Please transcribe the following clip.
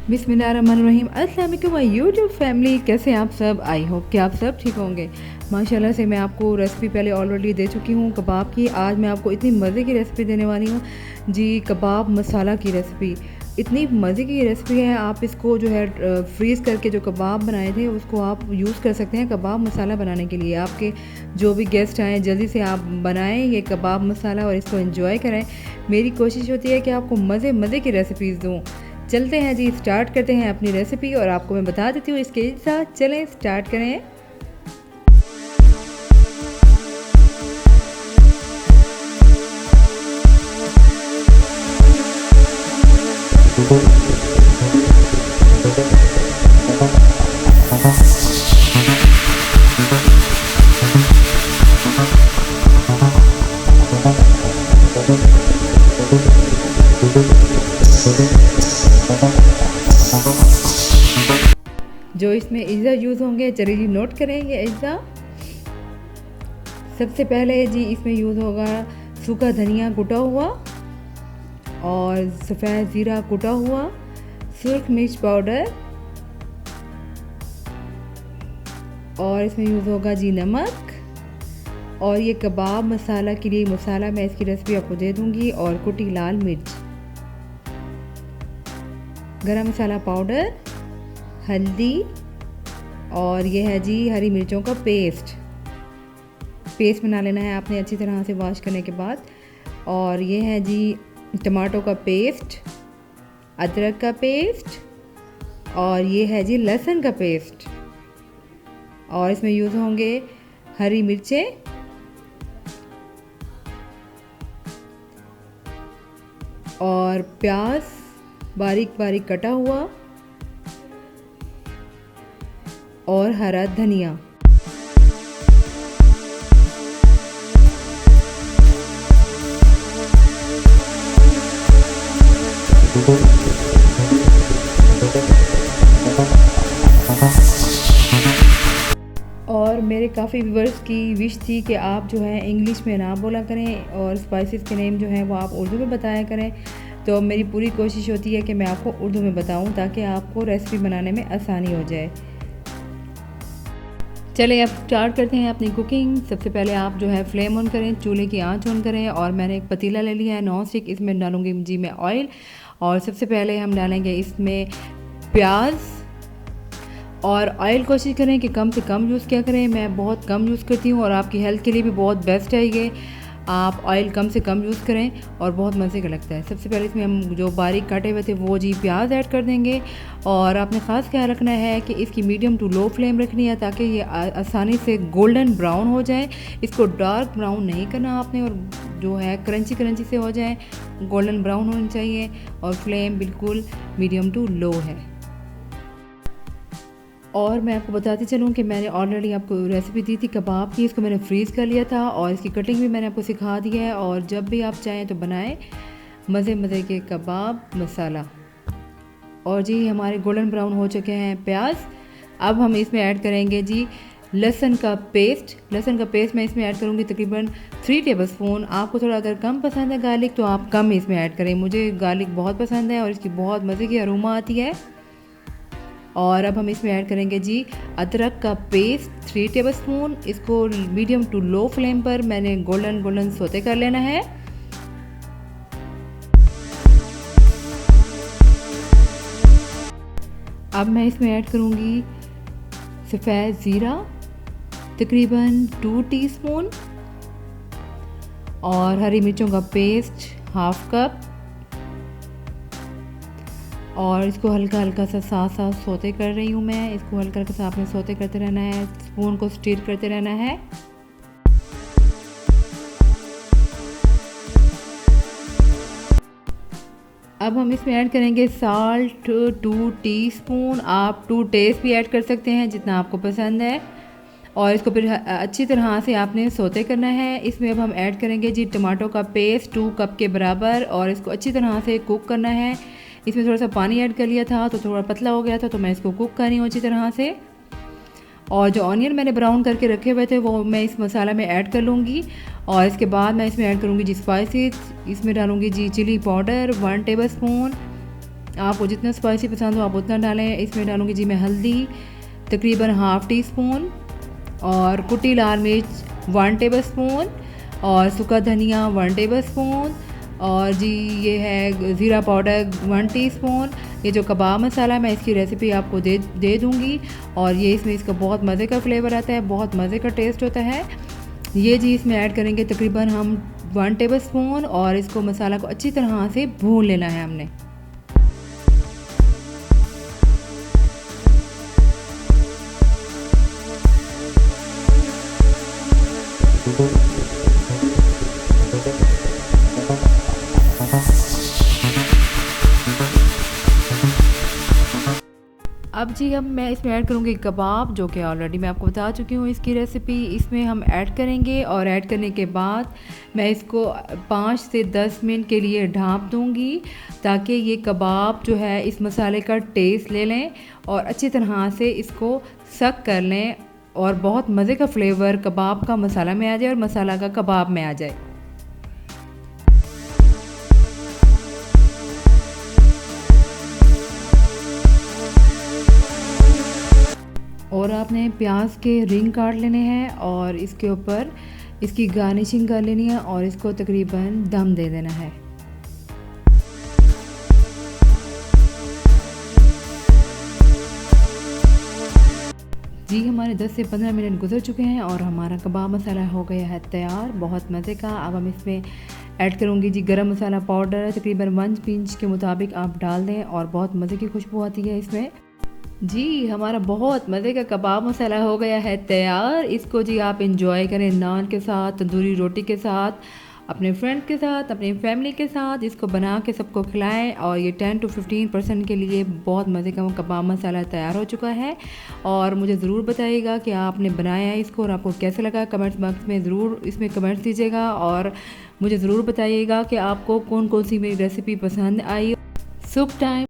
बिस्मिल्लाहिर्रहमानिर्रहीम। अस्सलाम वालेकुम माय यूट्यूब फैमिली, कैसे हैं आप सब? आई होप कि आप सब ठीक होंगे। माशाल्लाह से मैं आपको रेसिपी पहले ऑलरेडी दे चुकी हूँ कबाब की। आज मैं आपको इतनी मज़े की रेसिपी देने वाली हूँ जी, कबाब मसाला की रेसिपी। इतनी मज़े की रेसिपी है, आप इसको जो है फ्रीज़ करके जो कबाब बनाए थे उसको आप यूज़ कर सकते हैं कबाब मसाला बनाने के लिए। आपके जो भी गेस्ट आएँ जल्दी से आप बनाएं ये कबाब मसाला और इसको एंजॉय करें। मेरी कोशिश होती है कि आपको मज़े मज़े की रेसिपीज़ दूँ। चलते हैं जी, स्टार्ट करते हैं अपनी रेसिपी और आपको मैं बता देती हूँ इसके साथ। चलें स्टार्ट करें। जो इसमें अज्जा यूज़ होंगे, चलिए जी नोट करें ये अज्जा। सबसे पहले जी इसमें यूज़ होगा सूखा धनिया कुटा हुआ और सफ़ेद ज़ीरा कुटा हुआ, सुर्ख मिर्च पाउडर और इसमें यूज़ होगा जी नमक। और ये कबाब मसाला के लिए मसाला मैं इसकी रेसिपी आपको दे दूँगी, और कुटी लाल मिर्च, गरम मसाला पाउडर, हल्दी, और ये है जी हरी मिर्चों का पेस्ट बना लेना है आपने अच्छी तरह से वॉश करने के बाद। और ये है जी टमाटो का पेस्ट, अदरक का पेस्ट, और ये है जी लहसुन का पेस्ट। और इसमें यूज़ होंगे हरी मिर्चें और प्याज बारीक बारीक कटा हुआ और हरा धनिया। और मेरे काफ़ी व्यूवर्स की विश थी कि आप जो है इंग्लिश में ना बोला करें और स्पाइसेस के नेम जो हैं वो आप उर्दू में बताया करें। तो मेरी पूरी कोशिश होती है कि मैं आपको उर्दू में बताऊं ताकि आपको रेसिपी बनाने में आसानी हो जाए। चलिए अब स्टार्ट करते हैं अपनी कुकिंग। सबसे पहले आप जो है फ्लेम ऑन करें, चूल्हे की आंच ऑन करें, और मैंने एक पतीला ले लिया है नॉन स्टिक। इसमें डालूंगी जी मैं ऑयल, और सबसे पहले हम डालेंगे इसमें प्याज। और ऑयल कोशिश करें कि कम से कम यूज़ किया करें, मैं बहुत कम यूज़ करती हूँ और आपकी हेल्थ के लिए भी बहुत बेस्ट है ये। आप ऑयल कम से कम यूज़ करें और बहुत मज़े का लगता है। सबसे पहले इसमें हम जो बारीक काटे हुए थे वो जी प्याज ऐड कर देंगे, और आपने ख़ास ख्याल रखना है कि इसकी मीडियम टू लो फ्लेम रखनी है ताकि ये आसानी से गोल्डन ब्राउन हो जाए। इसको डार्क ब्राउन नहीं करना आपने, और जो है क्रंची क्रंची से हो जाए, गोल्डन ब्राउन होनी चाहिए, और फ्लेम बिल्कुल मीडियम टू लो है। और मैं आपको बताती चलूँ कि मैंने ऑलरेडी आपको रेसिपी दी थी कबाब की, इसको मैंने फ्रीज़ कर लिया था और इसकी कटिंग भी मैंने आपको सिखा दी है। और जब भी आप चाहें तो बनाएं मज़े मज़े के कबाब मसाला। और जी हमारे गोल्डन ब्राउन हो चुके हैं प्याज। अब हम इसमें ऐड करेंगे जी लहसुन का पेस्ट। लहसुन का पेस्ट मैं इसमें ऐड करूँगी तकरीबन 3 टेबलस्पून। आपको थोड़ा अगर कम पसंद है गार्लिक तो आप कम इसमें ऐड करें, मुझे गार्लिक बहुत पसंद है और इसकी बहुत मज़े की अरोमा आती है। और अब हम इसमें ऐड करेंगे जी अदरक का पेस्ट 3 टेबलस्पून। इसको मीडियम टू लो फ्लेम पर मैंने गोल्डन गोल्डन सोते कर लेना है। अब मैं इसमें ऐड करूँगी सफ़ेद ज़ीरा तकरीबन 2 टीस्पून, और हरी मिर्चों का पेस्ट हाफ कप, और इसको हल्का हल्का सा साथ साथ सोते कर रही हूँ मैं। इसको हल्का हल्का सा आपने सोते करते रहना है, स्पून को स्टीर करते रहना है। अब हम इसमें ऐड करेंगे साल्ट 2 टीस्पून। आप टू टेस्ट भी ऐड कर सकते हैं जितना आपको पसंद है, और इसको फिर अच्छी तरह से आपने सोते करना है। इसमें अब हम ऐड करेंगे जी टमाटो का पेस्ट 2 कप के बराबर, और इसको अच्छी तरह से कुक करना है। इसमें थोड़ा सा पानी ऐड कर लिया था तो थोड़ा पतला हो गया था, तो मैं इसको कुक कर रही हूँ अच्छी तरह से। और जो ऑनियन मैंने ब्राउन करके रखे हुए थे वो मैं इस मसाला में ऐड कर लूँगी। और इसके बाद मैं इसमें ऐड करूँगी जी स्पाइसेस। इसमें डालूँगी जी चिली पाउडर 1 टेबलस्पून, आपको जितना स्पाइसी पसंद हो आप उतना डालें। इसमें डालूँगी जी मैं हल्दी तकरीबन हाफ़ टी स्पून, और कुटी लाल मिर्च 1 टेबल स्पून, और सूखा धनिया 1 टेबल स्पून, और जी ये है ज़ीरा पाउडर 1 टीस्पून। ये जो कबाब मसाला मैं इसकी रेसिपी आपको दे दूँगी, और ये इसमें इसका बहुत मज़े का फ्लेवर आता है, बहुत मज़े का टेस्ट होता है। ये जी इसमें ऐड करेंगे तकरीबन हम 1 टेबल स्पून, और इसको मसाला को अच्छी तरह से भून लेना है हमने। अब जी अब मैं इसमें ऐड करूँगी कबाब, जो कि ऑलरेडी मैं आपको बता चुकी हूँ इसकी रेसिपी। इसमें हम ऐड करेंगे, और ऐड करने के बाद मैं इसको 5 से 10 मिनट के लिए ढाँप दूँगी, ताकि ये कबाब जो है इस मसाले का टेस्ट ले लें और अच्छी तरह से इसको सक कर लें, और बहुत मज़े का फ्लेवर कबाब का मसाला में आ जाए और मसाला का कबाब में आ जाए। और आपने प्याज के रिंग काट लेने हैं, और इसके ऊपर इसकी गार्निशिंग कर लेनी है, और इसको तकरीबन दम दे देना है। जी हमारे 10 से 15 मिनट गुजर चुके हैं, और हमारा कबाब मसाला हो गया है तैयार, बहुत मज़े का। अब हम इसमें ऐड करूँगी जी गरम मसाला पाउडर, तकरीबन 1 पिंच के मुताबिक आप डाल दें, और बहुत मज़े की खुशबू आती है इसमें। जी हमारा बहुत मज़े का कबाब मसाला हो गया है तैयार। इसको जी आप इंजॉय करें नान के साथ, तंदूरी रोटी के साथ, अपने फ्रेंड के साथ, अपनी फैमिली के साथ। इसको बना के सबको खिलाएं, और ये 10 to 15% के लिए बहुत मज़े का कबाब मसाला तैयार हो चुका है। और मुझे ज़रूर बताइएगा कि आपने बनाया है इसको और आपको कैसे लगा। कमेंट्स बॉक्स में ज़रूर इसमें कमेंट्स दीजिएगा, और मुझे ज़रूर बताइएगा कि आपको कौन कौन सी मेरी रेसिपी पसंद आई। Soup time.